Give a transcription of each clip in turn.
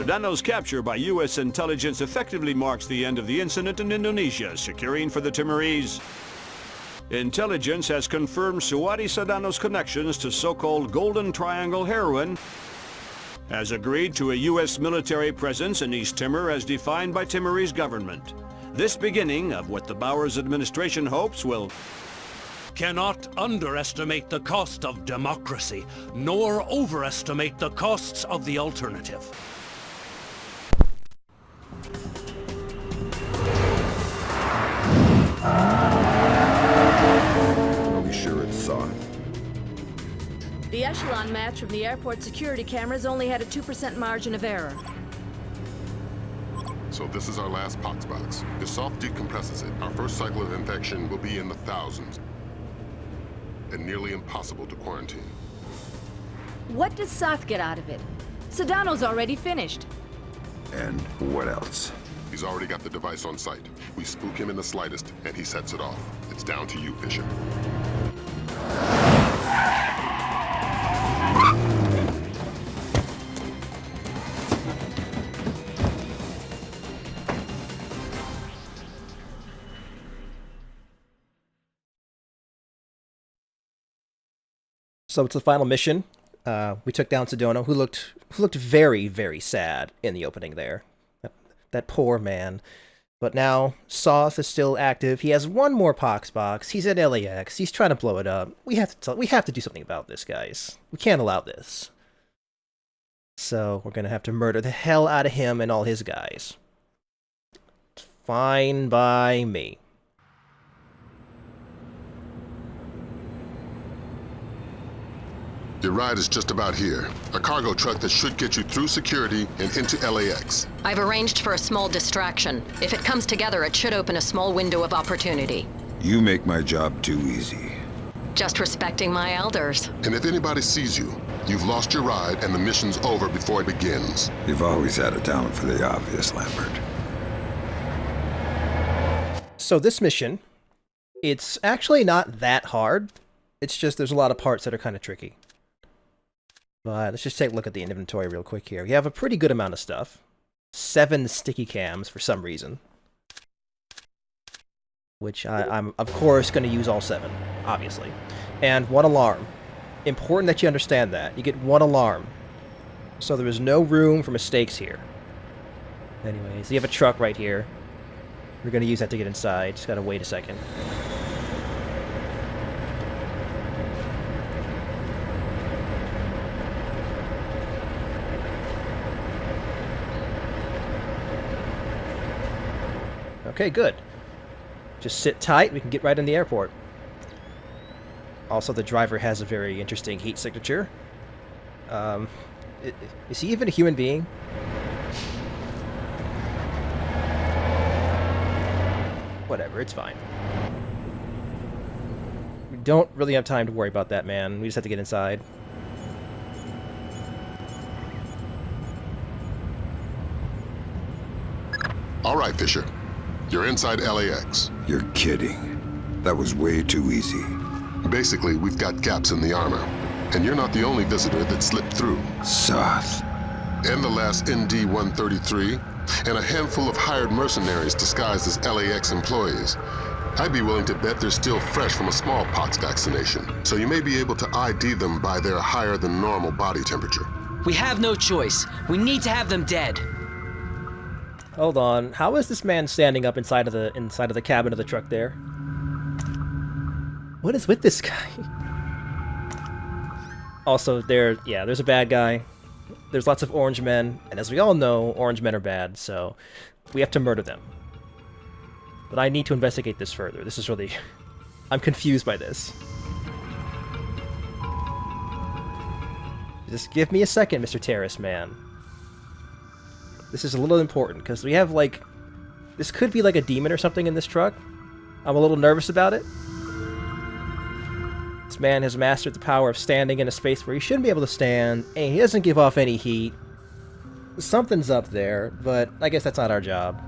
Sedano's capture by U.S. intelligence effectively marks the end of the incident in Indonesia, securing for the Timorese. Intelligence has confirmed Suwadi Sedano's connections to so-called Golden Triangle heroin, has agreed to a U.S. military presence in East Timor as defined by Timorese government. This beginning of what the Bowers administration hopes will cannot underestimate the cost of democracy, nor overestimate the costs of the alternative. Are we sure it's Soth? The echelon match from the airport security cameras only had a 2% margin of error. So this is our last pox box. If Soth decompresses it, our first cycle of infection will be in the thousands. And nearly impossible to quarantine. What does Soth get out of it? Sedano's already finished. And what else? He's already got the device on site. We spook him in the slightest, and he sets it off. It's down to you, Fisher. So it's the final mission. We took down Sedano, who looked very, very sad in the opening there. That poor man. But now Soth is still active. He has one more pox box. He's at LAX. He's trying to blow it up. We have to do something about this, guys. We can't allow this. So we're gonna have to murder the hell out of him and all his guys. Fine by me. Your ride is just about here. A cargo truck that should get you through security and into LAX. I've arranged for a small distraction. If it comes together, it should open a small window of opportunity. You make my job too easy. Just respecting my elders. And if anybody sees you, you've lost your ride and the mission's over before it begins. You've always had a talent for the obvious, Lambert. So this mission, it's actually not that hard. It's just there's a lot of parts that are kind of tricky. But let's just take a look at the inventory real quick here. We have a pretty good amount of stuff. 7 sticky cams for some reason. Which I'm, of course, going to use all 7, obviously. And 1 alarm. Important that you understand that. You get 1 alarm. So there is no room for mistakes here. Anyways, you have a truck right here. We're going to use that to get inside. Just got to wait a second. Okay, good. Just sit tight, we can get right in the airport. Also, the driver has a very interesting heat signature. Is he even a human being? Whatever, it's fine. We don't really have time to worry about that, man. We just have to get inside. All right, Fisher. You're inside LAX. You're kidding. That was way too easy. Basically, we've got gaps in the armor. And you're not the only visitor that slipped through. Soth. And the last ND-133, and a handful of hired mercenaries disguised as LAX employees. I'd be willing to bet they're still fresh from a smallpox vaccination, so you may be able to ID them by their higher than normal body temperature. We have no choice. We need to have them dead. Hold on. How is this man standing up inside of the cabin of the truck there? What is with this guy? Also, there's a bad guy. There's lots of orange men, and as we all know, orange men are bad, so we have to murder them. But I need to investigate this further. This is really... I'm confused by this. Just give me a second, Mr. Terrace Man. This is a little important, because we have, like... This could be like a demon or something in this truck. I'm a little nervous about it. This man has mastered the power of standing in a space where he shouldn't be able to stand, and he doesn't give off any heat. Something's up there, but I guess that's not our job.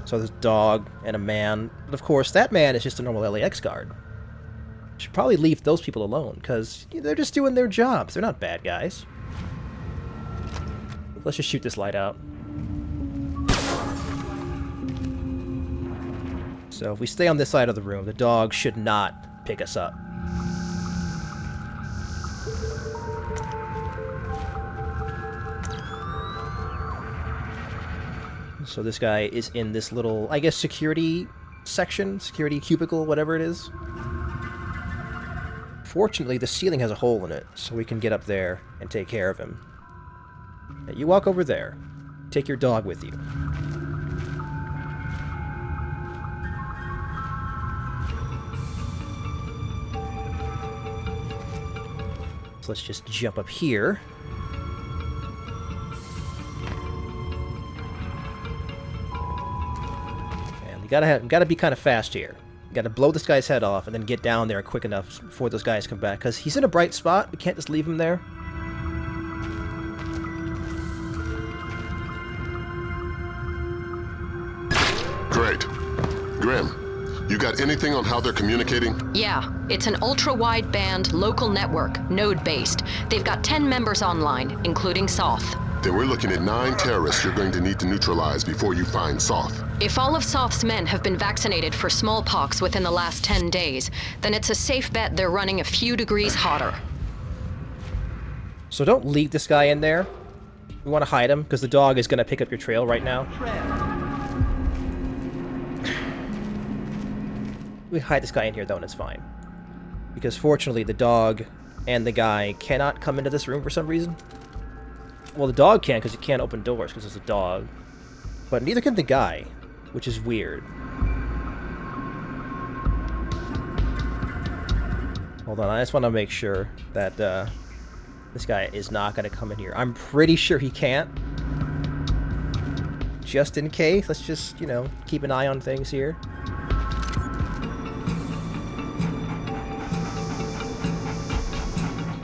So there's a dog and a man, but of course that man is just a normal LAX guard. Should probably leave those people alone, because they're just doing their jobs. They're not bad guys. Let's just shoot this light out. So if we stay on this side of the room, the dog should not pick us up. So this guy is in this little, I guess, security section, security cubicle, whatever it is. Fortunately, the ceiling has a hole in it, so we can get up there and take care of him. Now, you walk over there. Take your dog with you. So let's just jump up here. And we gotta be kind of fast here. We gotta blow this guy's head off and then get down there quick enough before those guys come back. Because he's in a bright spot. We can't just leave him there. Great. Grim, you got anything on how they're communicating? Yeah, it's an ultra-wideband local network, node-based. They've got 10 members online, including Soth. Then we're looking at 9 terrorists you're going to need to neutralize before you find Soth. If all of Soth's men have been vaccinated for smallpox within the last 10 days, then it's a safe bet they're running a few degrees hotter. So don't leave this guy in there. We want to hide him, because the dog is going to pick up your trail right now. We hide this guy in here, though, and it's fine. Because fortunately, the dog and the guy cannot come into this room for some reason. Well, the dog can, because he can't open doors, because it's a dog. But neither can the guy, which is weird. Hold on, I just want to make sure that this guy is not going to come in here. I'm pretty sure he can't. Just in case, let's just, you know, keep an eye on things here.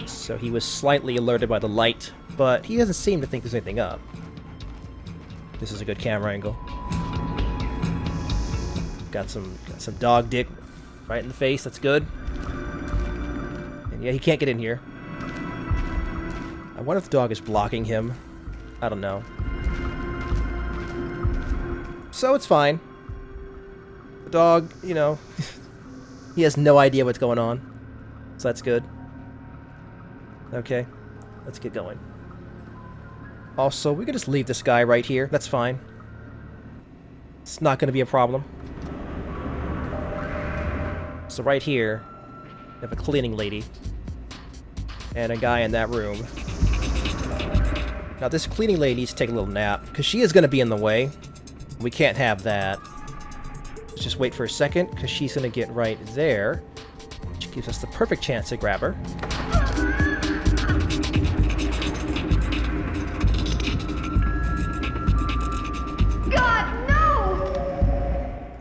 So he was slightly alerted by the light, but he doesn't seem to think there's anything up. This is a good camera angle. Got some dog dick right in the face, that's good. And yeah, he can't get in here. I wonder if the dog is blocking him. I don't know. So it's fine. The dog, you know, he has no idea what's going on. So that's good. Okay, let's get going. Also, we can just leave this guy right here. That's fine. It's not going to be a problem. So right here, we have a cleaning lady. And a guy in that room. Now this cleaning lady needs to take a little nap, because she is going to be in the way. We can't have that. Let's just wait for a second, because she's going to get right there. Which gives us the perfect chance to grab her.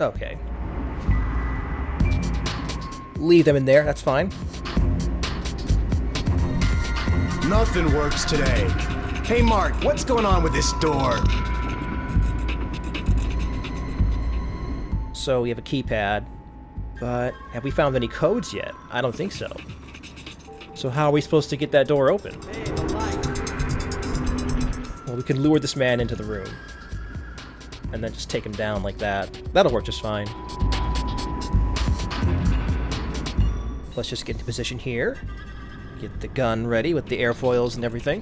Okay. Leave them in there, that's fine. Nothing works today. Hey Mark, what's going on with this door? So we have a keypad, but have we found any codes yet? I don't think so. So how are we supposed to get that door open? Well, we can lure this man into the room. And then just take him down like that. That'll work just fine. Let's just get into position here. Get the gun ready with the airfoils and everything.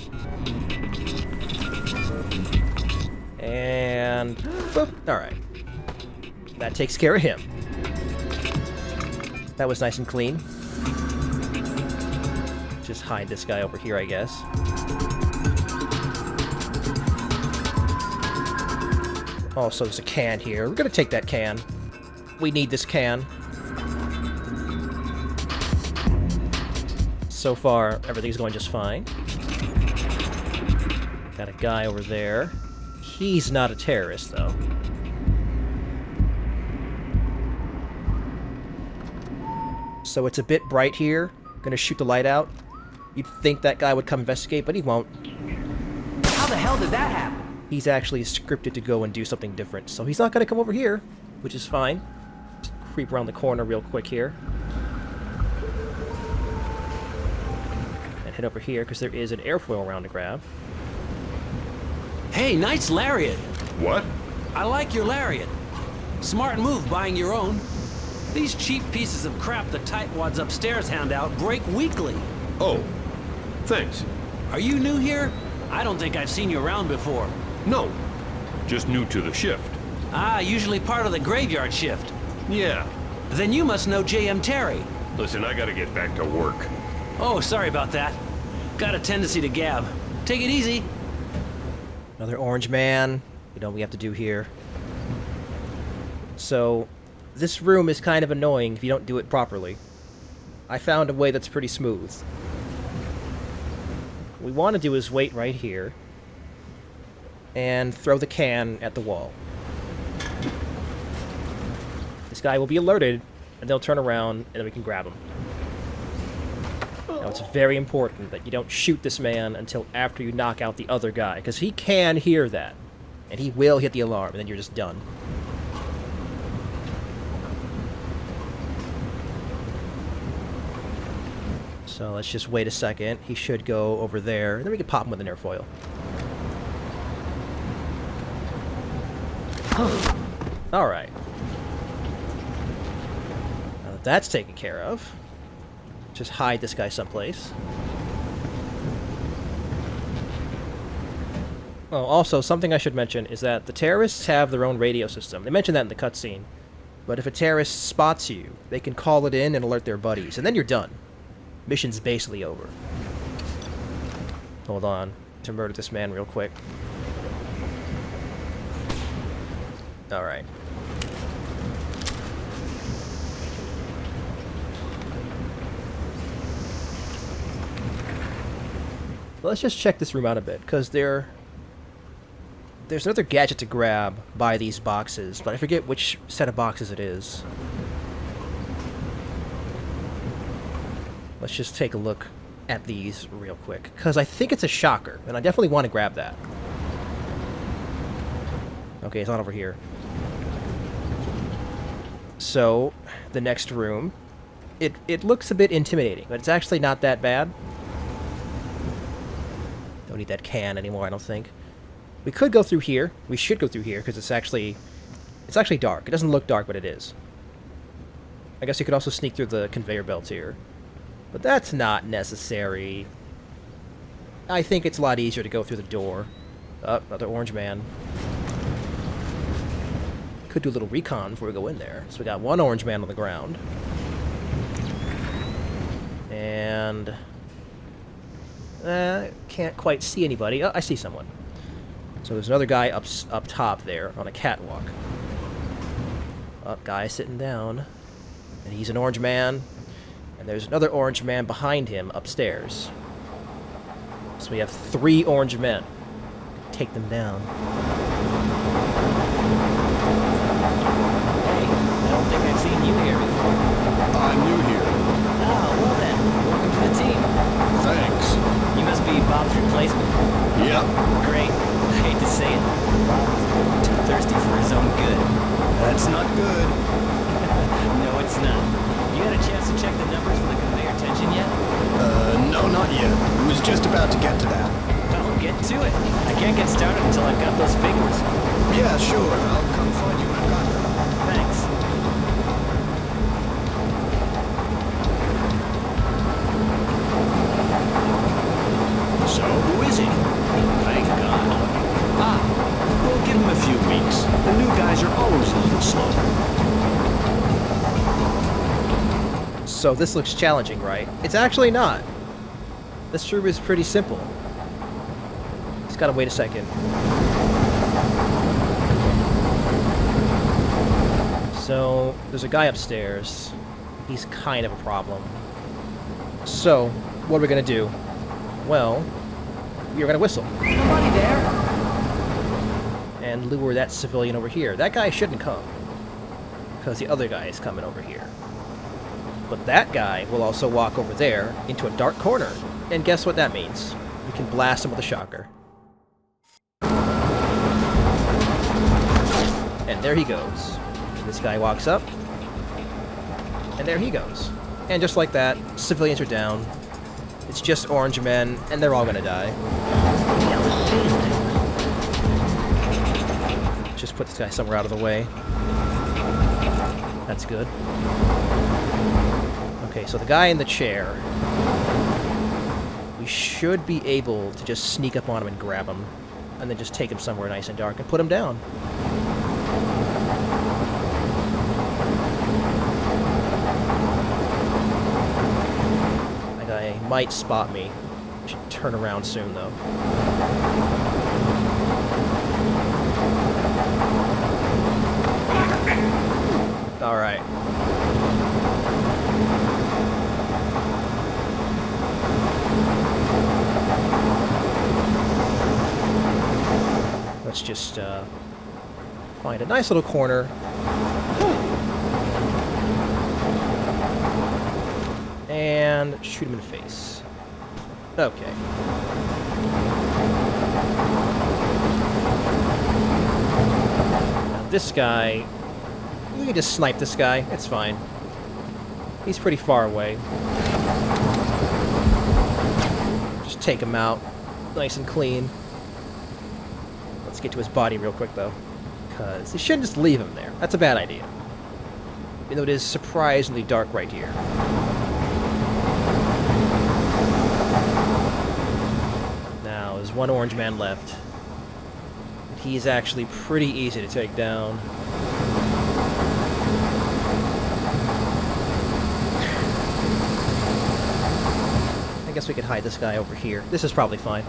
And... boop. Alright. That takes care of him. That was nice and clean. Just hide this guy over here, I guess. Also, there's a can here. We're gonna take that can. We need this can. So far, everything's going just fine. Got a guy over there. He's not a terrorist, though. So it's a bit bright here. Gonna shoot the light out. You'd think that guy would come investigate, but he won't. How the hell did that happen? He's actually scripted to go and do something different, so he's not going to come over here, which is fine. Just creep around the corner real quick here. And head over here, because there is an airfoil round to grab. Hey, nice lariat. What? I like your lariat. Smart move buying your own. These cheap pieces of crap the tightwads upstairs hand out break weekly. Oh, thanks. Are you new here? I don't think I've seen you around before. No, just new to the shift. Ah, usually part of the graveyard shift. Yeah. Then you must know J.M. Terry. Listen, I gotta get back to work. Oh, sorry about that. Got a tendency to gab. Take it easy. Another orange man. You know what we have to do here. So, this room is kind of annoying if you don't do it properly. I found a way that's pretty smooth. What we want to do is wait right here and throw the can at the wall. This guy will be alerted, and they'll turn around, and then we can grab him. Now, it's very important that you don't shoot this man until after you knock out the other guy, because he can hear that, and he will hit the alarm, and then you're just done. So let's just wait a second. He should go over there, and then we can pop him with an airfoil. Alright. That's taken care of. Just hide this guy someplace. Oh, also, something I should mention is that the terrorists have their own radio system. They mentioned that in the cutscene. But if a terrorist spots you, they can call it in and alert their buddies, and then you're done. Mission's basically over. Hold on. To murder this man real quick. Alright. Let's just check this room out a bit, because there's another gadget to grab by these boxes, but I forget which set of boxes it is. Let's just take a look at these real quick, because I think it's a shocker, and I definitely want to grab that. Okay, it's not over here. So, the next room, it looks a bit intimidating, but it's actually not that bad. Don't need that can anymore, I don't think. We could go through here. We should go through here, because it's actually dark. It doesn't look dark, but it is. I guess you could also sneak through the conveyor belts here. But that's not necessary. I think it's a lot easier to go through the door. Oh, another orange man. Could do a little recon before we go in there. So we got one orange man on the ground. And... can't quite see anybody. Oh, I see someone. So there's another guy up top there on a catwalk. Guy sitting down. And he's an orange man. And there's another orange man behind him upstairs. So we have 3 orange men. Take them down. Hey, I don't think I've seen you here before. I'm new here. Oh, well then, welcome to the team. Thanks. You must be Bob's replacement. Yep. Great. I hate to say it. Bob is too thirsty for his own good. That's not good. No, it's not. You had a chance to check the numbers for the conveyor tension yet? No, not yet. Was just about to get to that. Well, get to it. I can't get started until I've got those figures. Yeah, sure. I'll come find you when I've got them. Thanks. So, who is he? Thank God. We'll give him a few weeks. The new guys are always a little slow. So this looks challenging, right? It's actually not. This room is pretty simple. Just gotta wait a second. So, there's a guy upstairs. He's kind of a problem. So, what are we gonna do? Well, we're gonna whistle. Nobody there? And lure that civilian over here. That guy shouldn't come, because the other guy is coming over here. But that guy will also walk over there into a dark corner. And guess what that means? We can blast him with a shocker. And there he goes. This guy walks up. And there he goes. And just like that, civilians are down. It's just orange men, and they're all gonna die. put this guy somewhere out of the way. That's good. Okay, so the guy in the chair. We should be able to just sneak up on him and grab him. And then just take him somewhere nice and dark and put him down. That guy might spot me. Should turn around soon, though. Alright. Let's just find a nice little corner. And shoot him in the face. Okay. Now this guy... We can just snipe this guy. It's fine. He's pretty far away. Just take him out. Nice and clean. Let's get to his body real quick, though. Because you shouldn't just leave him there. That's a bad idea. Even though it is surprisingly dark right here. Now, there's one orange man left. He's actually pretty easy to take down. I guess we could hide this guy over here. This is probably fine.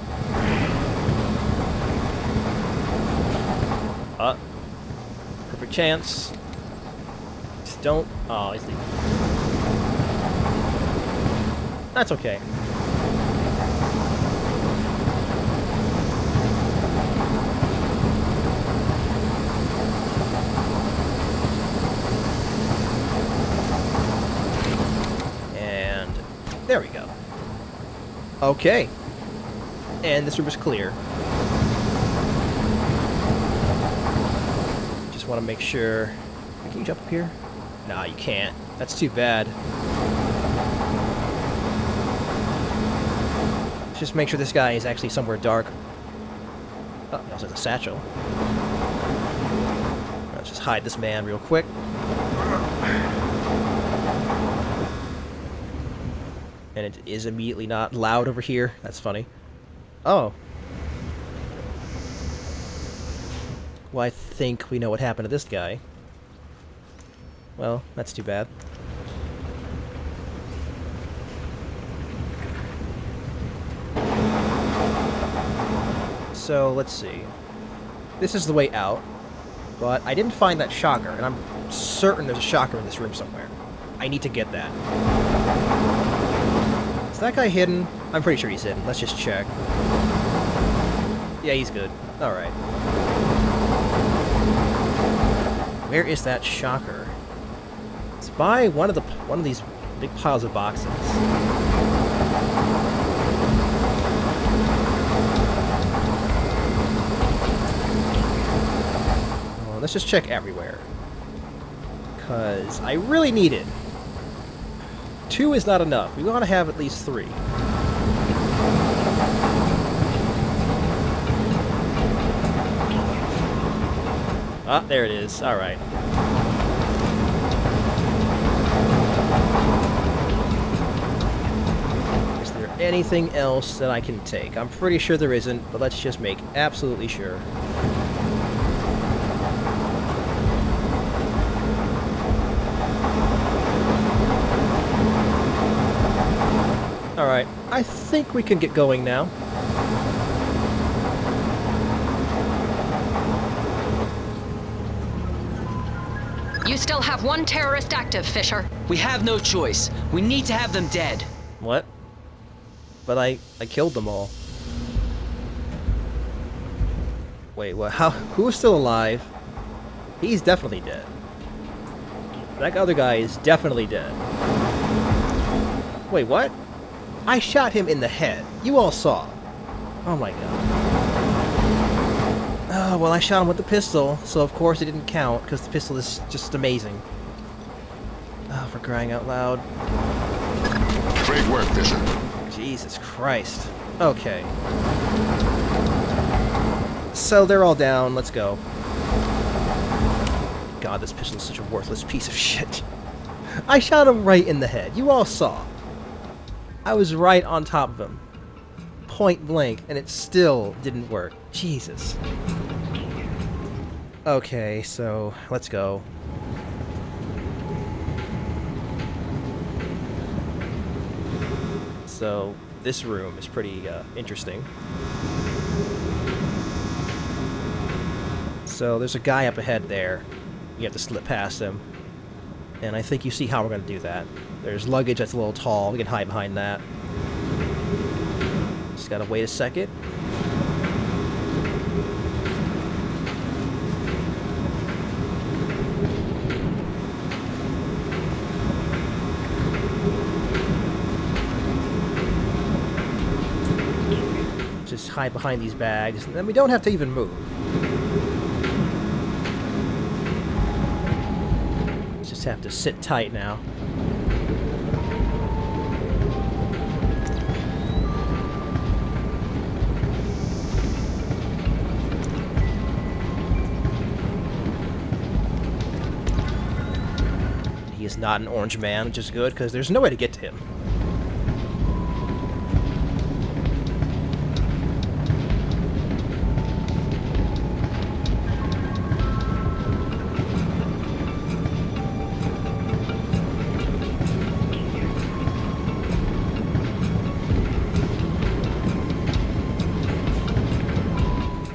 Perfect chance. Just don't... Oh, he's leaving. That's okay. And there we go. Okay. And this room is clear. Just want to make sure... Can you jump up here? Nah, you can't. That's too bad. Let's just make sure this guy is actually somewhere dark. Oh, he also has a satchel. Let's just hide this man real quick. And it is immediately not loud over here. That's funny. Oh. Well, I think we know what happened to this guy. Well, that's too bad. So, let's see. This is the way out. But I didn't find that shocker, and I'm certain there's a shocker in this room somewhere. I need to get that. Is that guy hidden? I'm pretty sure he's hidden. Let's just check. Yeah, he's good. Alright. Where is that shocker? It's by one of these big piles of boxes. Well, let's just check everywhere. Because I really need it. 2 is not enough. We want to have at least 3. Ah, there it is. Alright. Is there anything else that I can take? I'm pretty sure there isn't, but let's just make absolutely sure. Alright, I think we can get going now. You still have one terrorist active, Fisher. We have no choice. We need to have them dead. What? But I killed them all. Wait, what? How? Who's still alive? He's definitely dead. That other guy is definitely dead. Wait, what? I shot him in the head. You all saw. Oh my god. Oh, well, I shot him with the pistol, so of course it didn't count, because the pistol is just amazing. Oh, for crying out loud. Great work, Fisher. Jesus Christ. Okay. So they're all down. Let's go. god, this pistol is such a worthless piece of shit. I shot him right in the head. You all saw. I was right on top of him. Point blank, and it still didn't work. Jesus. Okay, so let's go. So this room is pretty interesting. So there's a guy up ahead there. You have to slip past him. And I think you see how we're going to do that. There's luggage that's a little tall. We can hide behind that. Just gotta wait a second. Just hide behind these bags, and then we don't have to even move. Just have to sit tight now. He is not an orange man, which is good, because there's no way to get to him.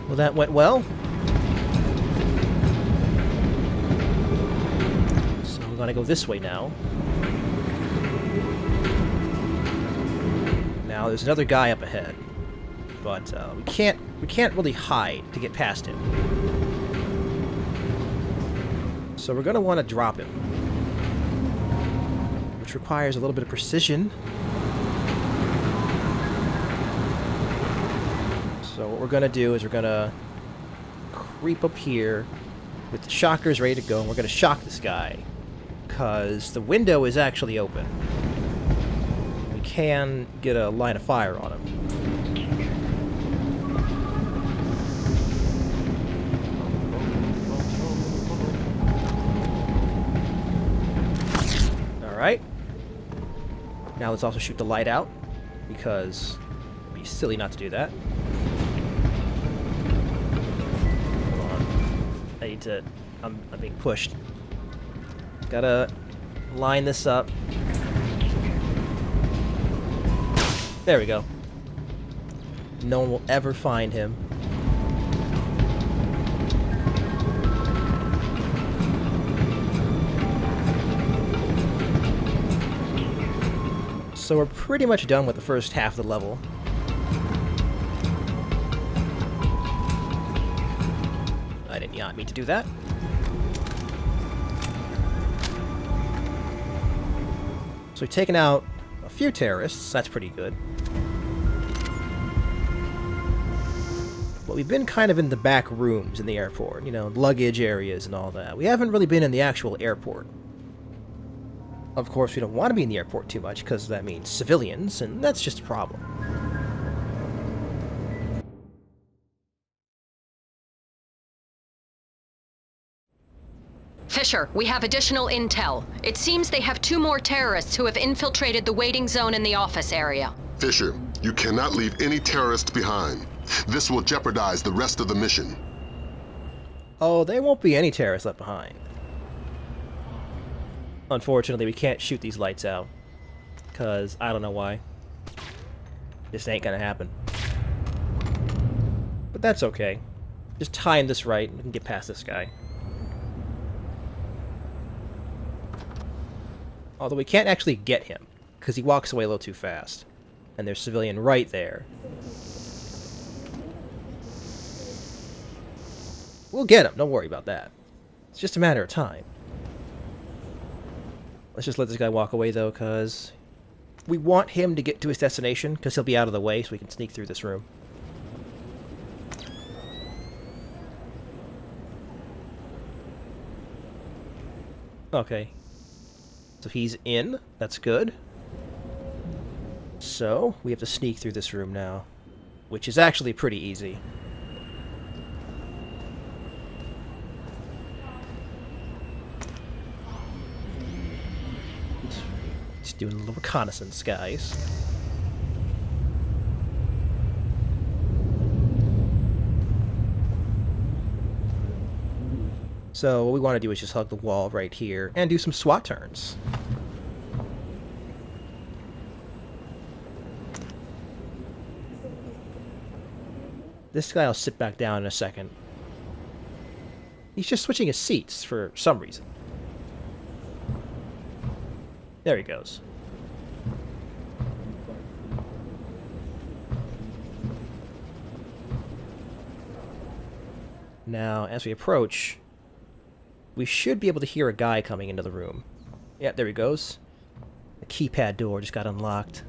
Well, that went well. So we're gonna go this way now. Now there's another guy up ahead, but we can't really hide to get past him. So we're gonna want to drop him, which requires a little bit of precision. So what we're going to do is we're going to creep up here with the shockers ready to go, and we're going to shock this guy, because the window is actually open. We can get a line of fire on him. Alright. Now let's also shoot the light out, because it'd be silly not to do that. I'm being pushed. Gotta line this up. There we go. No one will ever find him. So we're pretty much done with the first half of the level. I did not mean to do that. So we've taken out a few terrorists. That's pretty good. But we've been kind of in the back rooms in the airport. You know, luggage areas and all that. We haven't really been in the actual airport. Of course, we don't want to be in the airport too much, because that means civilians, and that's just a problem. Fisher, we have additional intel. It seems they have 2 more terrorists who have infiltrated the waiting zone in the office area. Fisher, you cannot leave any terrorists behind. This will jeopardize the rest of the mission. Oh, there won't be any terrorists left behind. Unfortunately, we can't shoot these lights out, because I don't know why. This ain't gonna happen. But that's okay. Just time this right, and we can get past this guy. Although we can't actually get him, because he walks away a little too fast. And there's a civilian right there. We'll get him, don't worry about that. It's just a matter of time. Let's just let this guy walk away, though, because we want him to get to his destination, because he'll be out of the way, so we can sneak through this room. Okay. So he's in. That's good. So, we have to sneak through this room now, which is actually pretty easy. Just doing a little reconnaissance, guys. So what we want to do is just hug the wall right here and do some SWAT turns. This guy will sit back down in a second. He's just switching his seats for some reason. There he goes. Now, as we approach, we should be able to hear a guy coming into the room. Yeah, there he goes. The keypad door just got unlocked.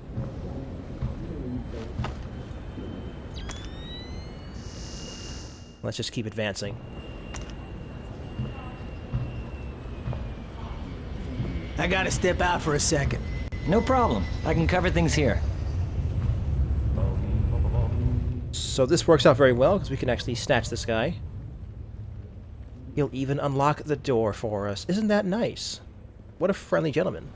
Let's just keep advancing. I gotta step out for a second. No problem. I can cover things here. So this works out very well, because we can actually snatch this guy. He'll even unlock the door for us. Isn't that nice? What a friendly gentleman.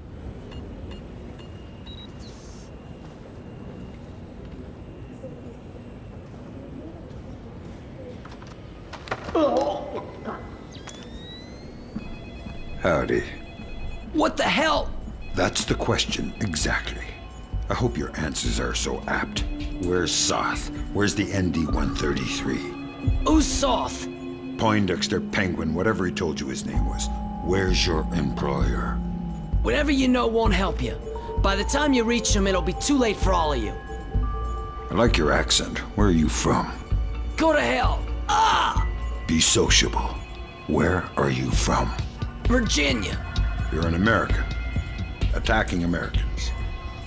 Howdy. What the hell? That's the question, exactly. I hope your answers are so apt. Where's Soth? Where's the ND-133? Who's Soth? Poindexter, Penguin, whatever he told you his name was. Where's your employer? Whatever you know won't help you. By the time you reach him, it'll be too late for all of you. I like your accent. Where are you from? Go to hell. Ah! Be sociable. Where are you from? Virginia. You're an American. Attacking Americans.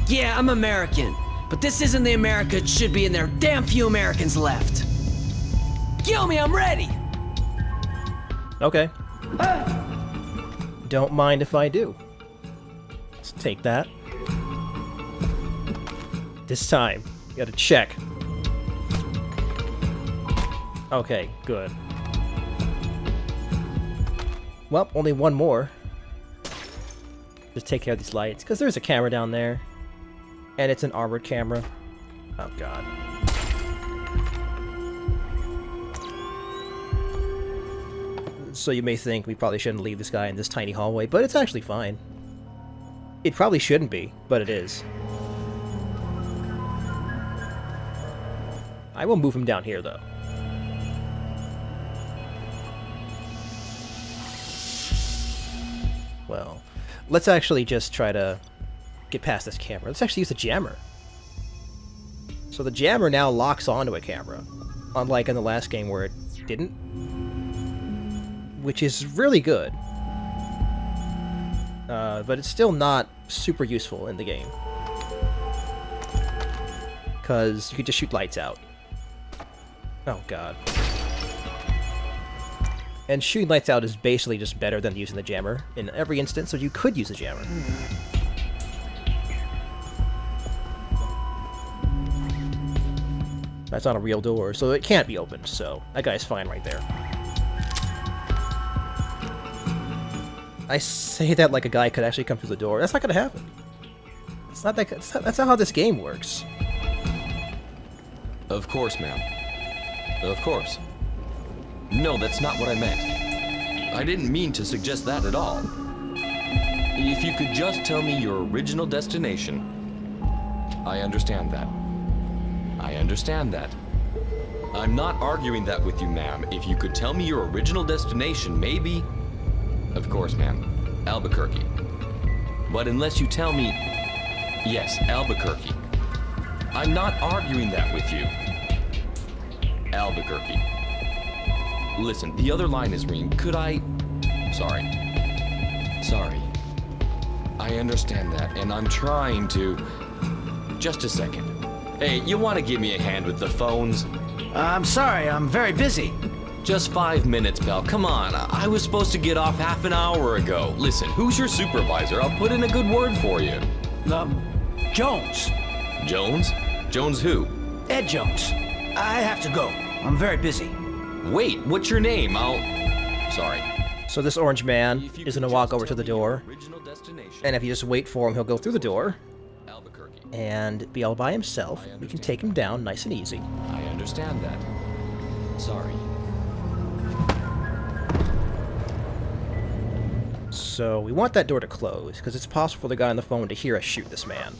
Yeah, I'm American. But this isn't the America it should be, and there are damn few Americans left. Kill me, I'm ready! Okay. Don't mind if I do. Let's take that. This time, you gotta check. Okay, good. Well, only one more. Just take care of these lights, because there's a camera down there. And it's an armored camera. Oh, God. So you may think we probably shouldn't leave this guy in this tiny hallway, but it's actually fine. It probably shouldn't be, but it is. I will move him down here, though. Well, let's actually just try to get past this camera. Let's actually use a jammer. So the jammer now locks onto a camera, unlike in the last game where it didn't. Which is really good. But it's still not super useful in the game. Because you could just shoot lights out. Oh, God. And shooting lights out is basically just better than using the jammer in every instance, so you could use a jammer. That's not a real door, so it can't be opened, so that guy's fine right there. I say that like a guy could actually come through the door. That's not gonna happen. It's not that. That's not how this game works. Of course, ma'am. Of course. No, that's not what I meant. I didn't mean to suggest that at all. If you could just tell me your original destination. I understand that. I understand that. I'm not arguing that with you, ma'am. If you could tell me your original destination, maybe... Of course, ma'am. Albuquerque. But unless you tell me... Yes, Albuquerque. I'm not arguing that with you. Albuquerque. Listen, the other line is ringing. Could I... Sorry. I understand that, and I'm trying to... Just a second. Hey, you want to give me a hand with the phones? I'm sorry, I'm very busy. Just 5 minutes, pal. Come on. I was supposed to get off half an hour ago. Listen, who's your supervisor? I'll put in a good word for you. Jones. Jones? Jones who? Ed Jones. I have to go. I'm very busy. Wait, what's your name? Sorry. So this orange man is gonna walk over to the door. Original destination. And if you just wait for him, he'll go through the door Albuquerque. and be all by himself. We can take him down nice and easy. I understand that. Sorry. So we want that door to close, because it's possible for the guy on the phone to hear us shoot this man.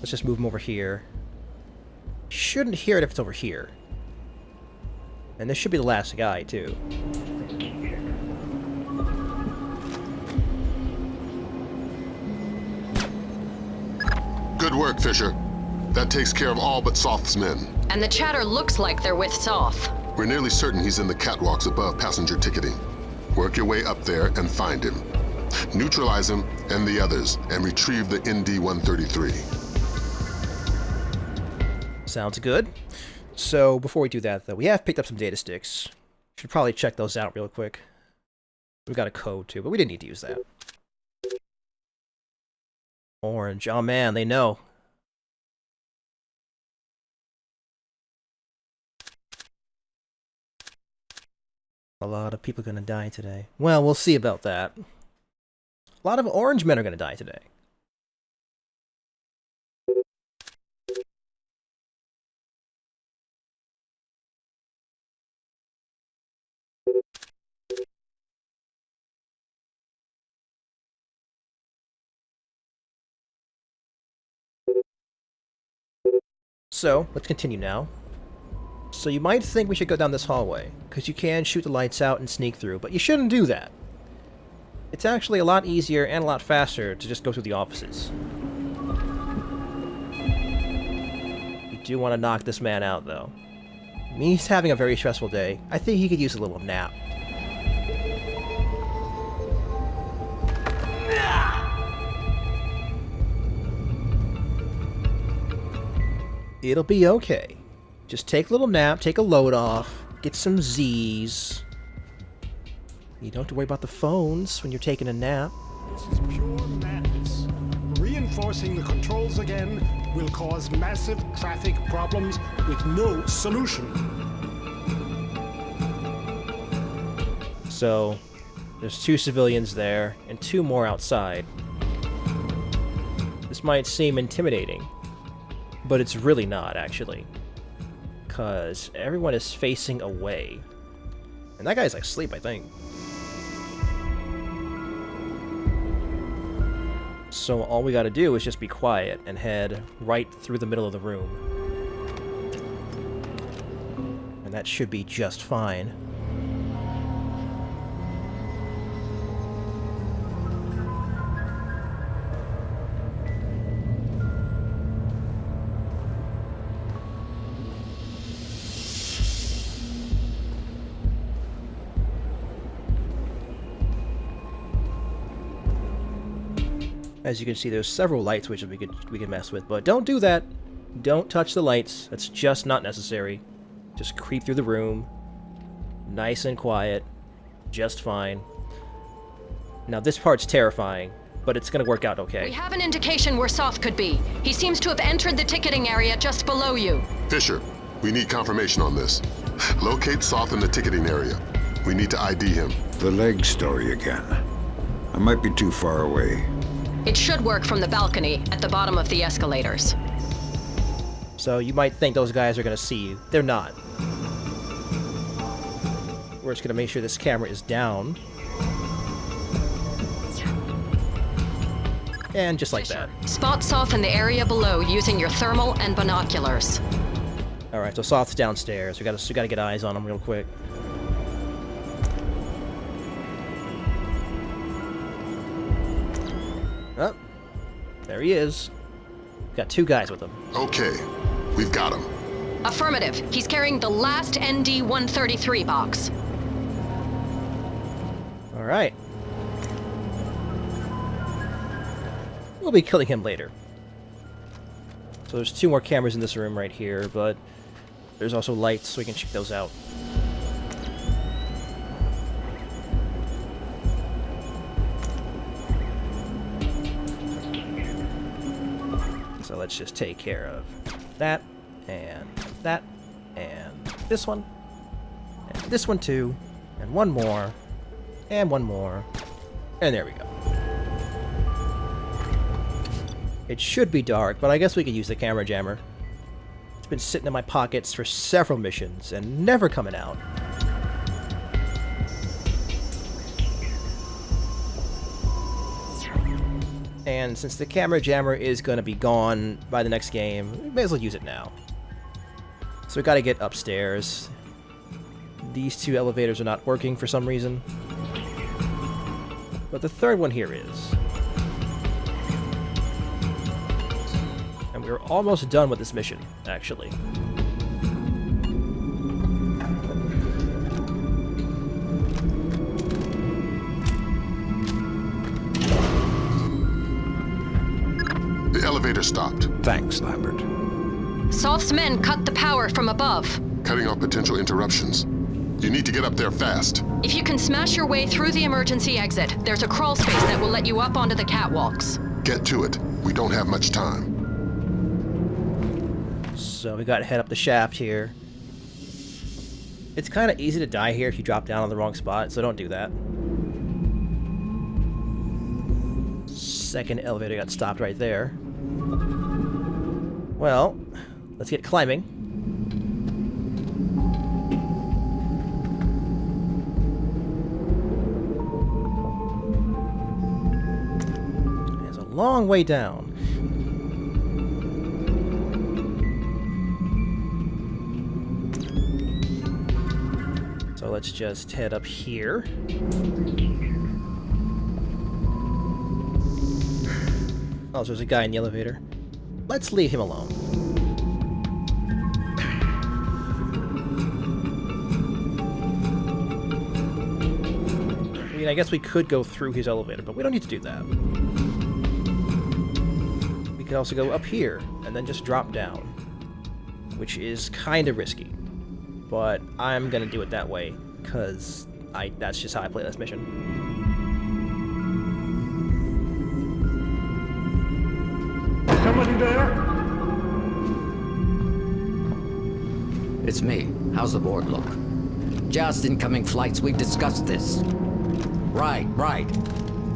Let's just move him over here. Shouldn't hear it if it's over here. And this should be the last guy, too. Good work, Fisher. That takes care of all but Soth's men. And the chatter looks like they're with Soth. We're nearly certain he's in the catwalks above passenger ticketing. Work your way up there and find him. Neutralize him and the others, and retrieve the ND-133. Sounds good. So, before we do that, though, we have picked up some data sticks. Should probably check those out real quick. We've got a code, too, but we didn't need to use that. Orange. Oh, man, they know. A lot of people are going to die today. Well, we'll see about that. A lot of orange men are going to die today. So, let's continue now. So you might think we should go down this hallway, because you can shoot the lights out and sneak through, but you shouldn't do that. It's actually a lot easier and a lot faster to just go through the offices. We do want to knock this man out, though. He's having a very stressful day. I think he could use a little nap. It'll be okay. Just take a little nap, take a load off, get some Z's. You don't have to worry about the phones when you're taking a nap. This is pure madness. Reinforcing the controls again will cause massive traffic problems with no solution. So, there's 2 civilians there, and 2 more outside. This might seem intimidating, but it's really not, actually. Because everyone is facing away. And that guy's like asleep, I think. So all we gotta do is just be quiet and head right through the middle of the room. And that should be just fine. As you can see, there's several light switches we could mess with, but don't do that. Don't touch the lights. That's just not necessary. Just creep through the room. Nice and quiet. Just fine. Now this part's terrifying, but it's gonna work out okay. We have an indication where Soth could be. He seems to have entered the ticketing area just below you. Fisher, we need confirmation on this. Locate Soth in the ticketing area. We need to ID him. The leg story again. I might be too far away. It should work from the balcony at the bottom of the escalators. So you might think those guys are gonna see you. They're not. We're just gonna make sure this camera is down. And just like that. Spot Soth in the area below using your thermal and binoculars. Alright, so Soth's downstairs. We gotta get eyes on him real quick. Oh, there he is. Got 2 guys with him. Okay, we've got him. Affirmative. He's carrying the last ND-133 box. Alright. We'll be killing him later. So there's 2 more cameras in this room right here, but there's also lights, so we can check those out. So let's just take care of that, and this one, and this one too, and one more, and there we go. It should be dark, but I guess we could use the camera jammer. It's been sitting in my pockets for several missions and never coming out. And since the camera jammer is going to be gone by the next game, we may as well use it now. So we got to get upstairs. These two elevators are not working for some reason. But the third one here is. And we're almost done with this mission, actually. The elevator stopped. Thanks, Lambert. Soth's men cut the power from above. Cutting off potential interruptions. You need to get up there fast. If you can smash your way through the emergency exit, there's a crawl space that will let you up onto the catwalks. Get to it. We don't have much time. So we got to head up the shaft here. It's kind of easy to die here if you drop down on the wrong spot, so don't do that. Second elevator got stopped right there. Well, let's get climbing. There's a long way down. So let's just head up here. Oh, there's a guy in the elevator. Let's leave him alone. I mean, I guess we could go through his elevator, but we don't need to do that. We could also go up here, and then just drop down. Which is kind of risky. But I'm gonna do it that way, because that's just how I play this mission. Somebody there? It's me. How's the board look? Just incoming flights. We've discussed this. Right.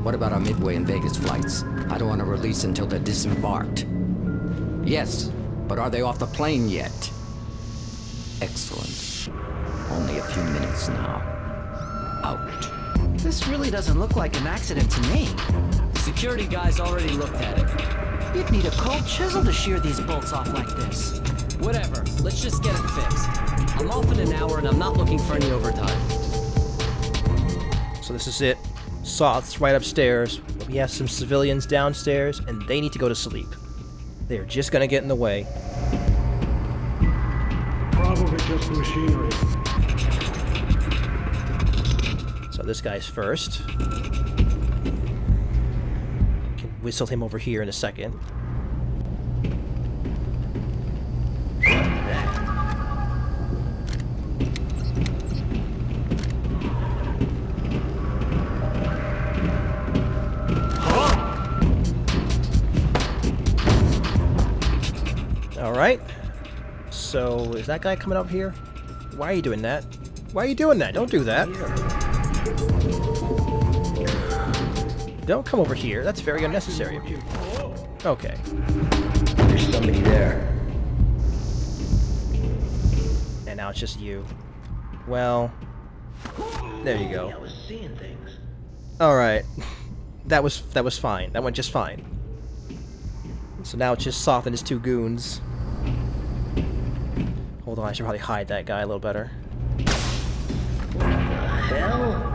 What about our Midway and Vegas flights? I don't want to release until they're disembarked. Yes, but are they off the plane yet? Excellent. Only a few minutes now. Out. This really doesn't look like an accident to me. The security guys already looked at it. You'd need a cold chisel to shear these bolts off like this. Whatever, let's just get it fixed. I'm off in an hour and I'm not looking for any overtime. So this is it. Soth's right upstairs. We have some civilians downstairs, and they need to go to sleep. They're just gonna get in the way. Probably just machinery. So this guy's first. Can whistle him over here in a second. Alright. So, is that guy coming up here? Why are you doing that? Why are you doing that? Don't do that. Don't come over here. That's very unnecessary of you. Okay. There's somebody there. And now it's just you. Well, there you go. I was seeing things. Alright. That was fine. That went just fine. So now it's just Soth and his two goons. Hold on, I should probably hide that guy a little better. What the hell?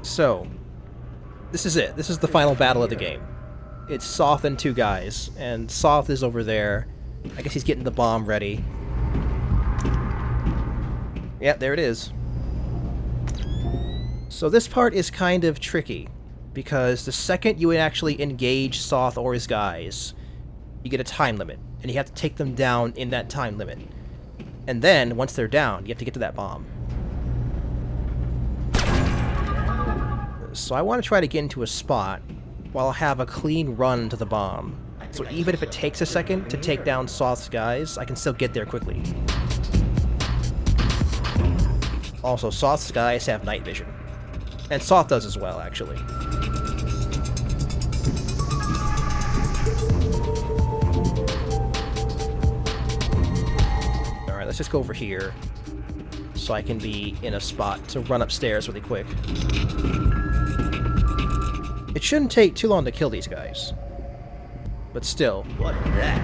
So, this is it. This is the final battle of the game. It's Soth and two guys, and Soth is over there. I guess he's getting the bomb ready. Yeah, there it is. So this part is kind of tricky, because the second you actually engage Soth or his guys, you get a time limit, and you have to take them down in that time limit. And then, once they're down, you have to get to that bomb. So I want to try to get into a spot while I have a clean run to the bomb. So even if it takes a second to take down Soth's guys, I can still get there quickly. Also, Soth's guys have night vision. And Soth does as well, actually. let's just go over here so I can be in a spot to run upstairs really quick. It shouldn't take too long to kill these guys. But still. What is that?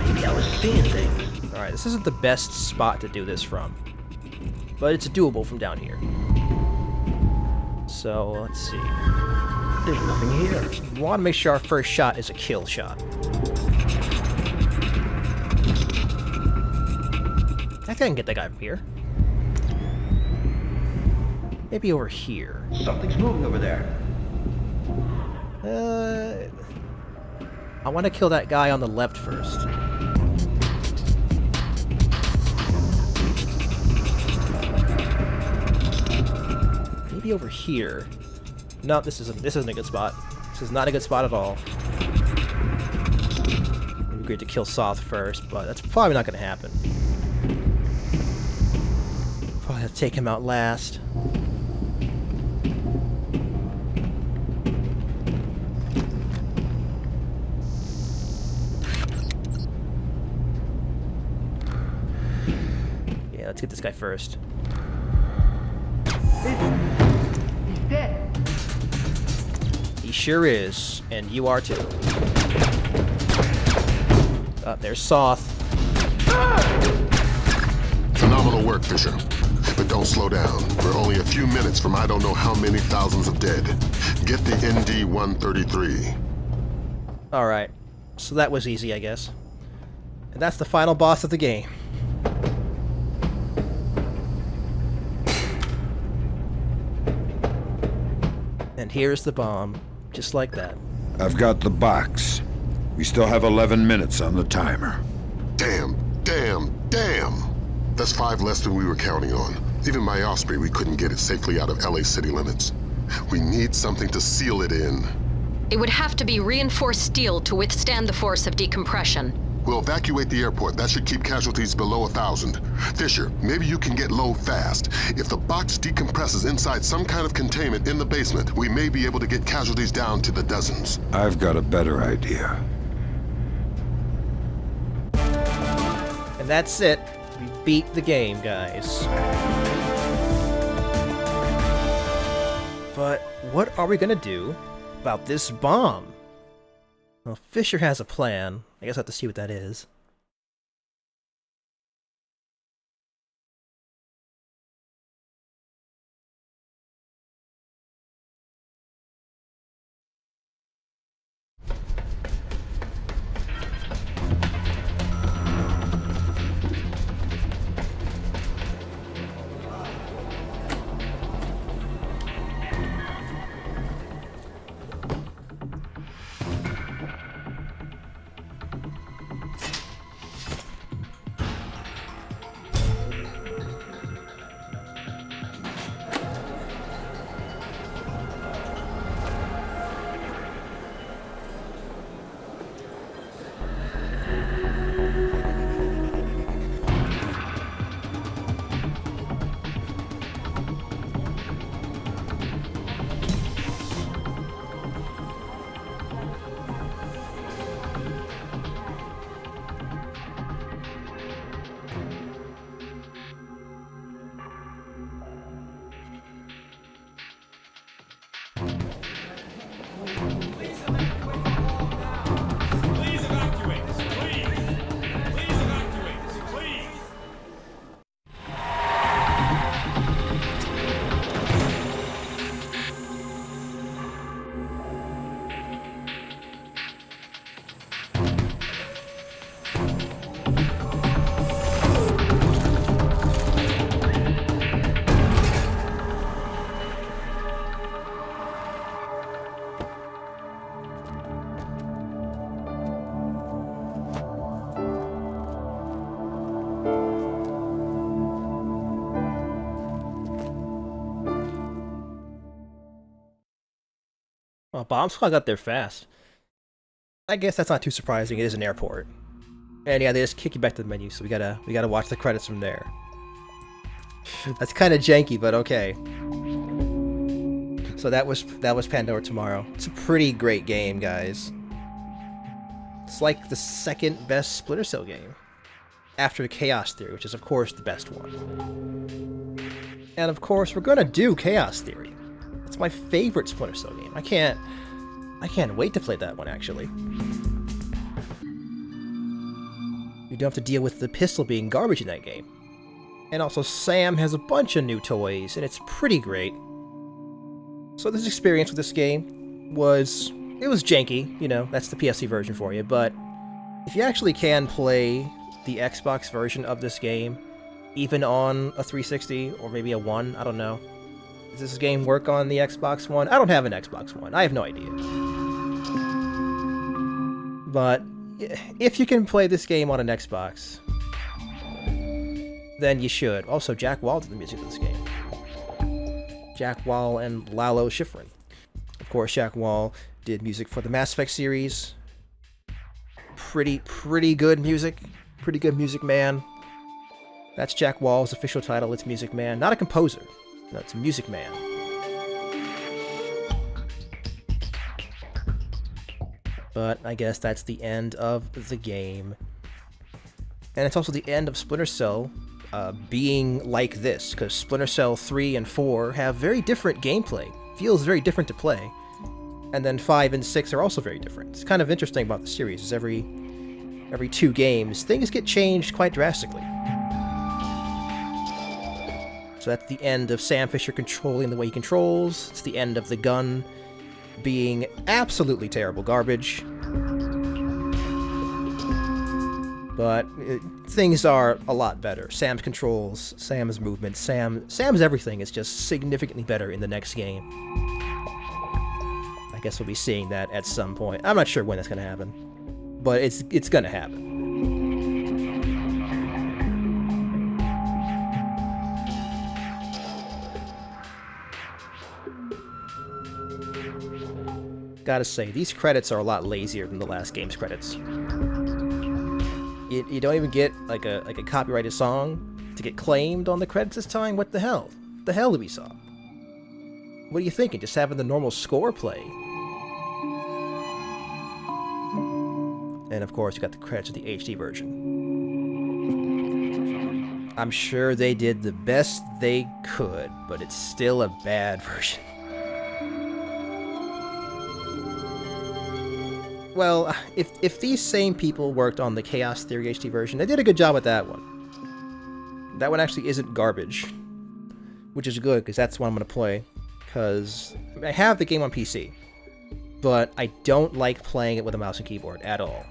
Maybe I was seeing things. Alright, this isn't the best spot to do this from. But it's doable from down here. So, let's see. There's nothing here. We want to make sure our first shot is a kill shot. I think I can get that guy from here. Maybe over here. Something's moving over there. I want to kill that guy on the left first. Maybe over here. No, this isn't a good spot. This is not a good spot at all. It'd be great to kill Soth first, but that's probably not going to happen. Probably have to take him out last. Yeah, let's get this guy first. He's dead. He sure is, and you are too. There's Soth. Phenomenal work, Fisher. But don't slow down. We're only a few minutes from I don't know how many thousands of dead. Get the ND-133. Alright, so that was easy, I guess. And that's the final boss of the game. And here's the bomb, just like that. I've got the box. We still have 11 minutes on the timer. Damn. That's 5 less than we were counting on. Even my Osprey, we couldn't get it safely out of LA city limits. We need something to seal it in. It would have to be reinforced steel to withstand the force of decompression. We'll evacuate the airport. That should keep casualties below 1,000. Fisher, maybe you can get low fast. If the box decompresses inside some kind of containment in the basement, we may be able to get casualties down to the dozens. I've got a better idea. And that's it. We beat the game, guys. But what are we gonna do about this bomb? Well, Fisher has a plan. I guess I have to see what that is. Well, bomb squad got there fast. I guess that's not too surprising. It is an airport. And yeah, they just kick you back to the menu, so we gotta watch the credits from there. That's kind of janky, but okay. So that was Pandora Tomorrow. It's a pretty great game, guys. It's like the second best Splinter Cell game, after Chaos Theory, which is of course the best one. And of course, we're gonna do Chaos Theory. It's my favorite Splinter Cell game. I can't wait to play that one, actually. You don't have to deal with the pistol being garbage in that game. And also, Sam has a bunch of new toys, and it's pretty great. So this experience with this game was janky, you know, that's the PSC version for you, but if you actually can play the Xbox version of this game, even on a 360 or maybe a One, I don't know. Does this game work on the Xbox One? I don't have an Xbox One. I have no idea. But if you can play this game on an Xbox, then you should. Also, Jack Wall did the music of this game. Jack Wall and Lalo Schifrin. Of course, Jack Wall did music for the Mass Effect series. Pretty good music. Pretty good music man. That's Jack Wall's official title. It's Music Man. Not a composer. No, it's Music Man. But I guess that's the end of the game. And it's also the end of Splinter Cell being like this, because Splinter Cell 3 and 4 have very different gameplay. Feels very different to play. And then 5 and 6 are also very different. It's kind of interesting about the series, is every 2 games, things get changed quite drastically. So that's the end of Sam Fisher controlling the way he controls. It's the end of the gun being absolutely terrible garbage. But things are a lot better. Sam's controls, Sam's movement, Sam's everything is just significantly better in the next game. I guess we'll be seeing that at some point. I'm not sure when that's going to happen, but it's going to happen. Gotta say, these credits are a lot lazier than the last game's credits. You don't even get like a copyrighted song to get claimed on the credits this time? What the hell? What the hell, Ubisoft? What are you thinking? Just having the normal score play? And of course, you got the credits of the HD version. I'm sure they did the best they could, but it's still a bad version. Well, if these same people worked on the Chaos Theory HD version, they did a good job with that one. That one actually isn't garbage, which is good, because that's what I'm going to play, because I have the game on PC, but I don't like playing it with a mouse and keyboard at all.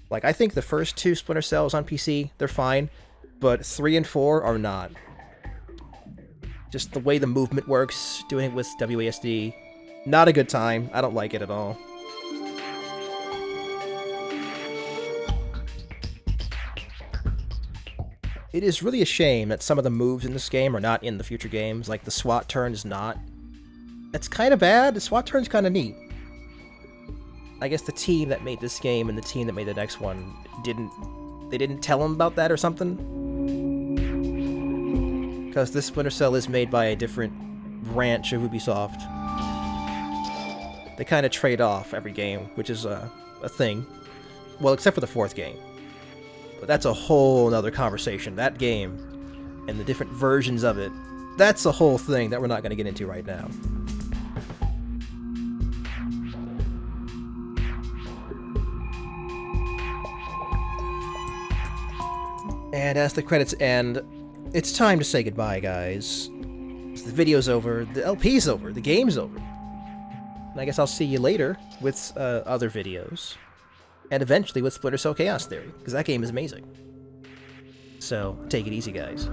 Like, I think the first 2 Splinter Cells on PC, they're fine, but 3 and 4 are not. Just the way the movement works, doing it with WASD, not a good time. I don't like it at all. It is really a shame that some of the moves in this game are not in the future games, like the SWAT turn is not. It's kind of bad. The SWAT turn's kind of neat. I guess the team that made this game and the team that made the next one didn't tell them about that or something? Because this Splinter Cell is made by a different branch of Ubisoft. They kind of trade off every game, which is a thing. Well, except for the 4th game. But that's a whole nother conversation. That game, and the different versions of it, that's a whole thing that we're not going to get into right now. And as the credits end, it's time to say goodbye, guys. The video's over, the LP's over, the game's over. And I guess I'll see you later with other videos. And eventually with Splinter Cell Chaos Theory, because that game is amazing. So, take it easy, guys.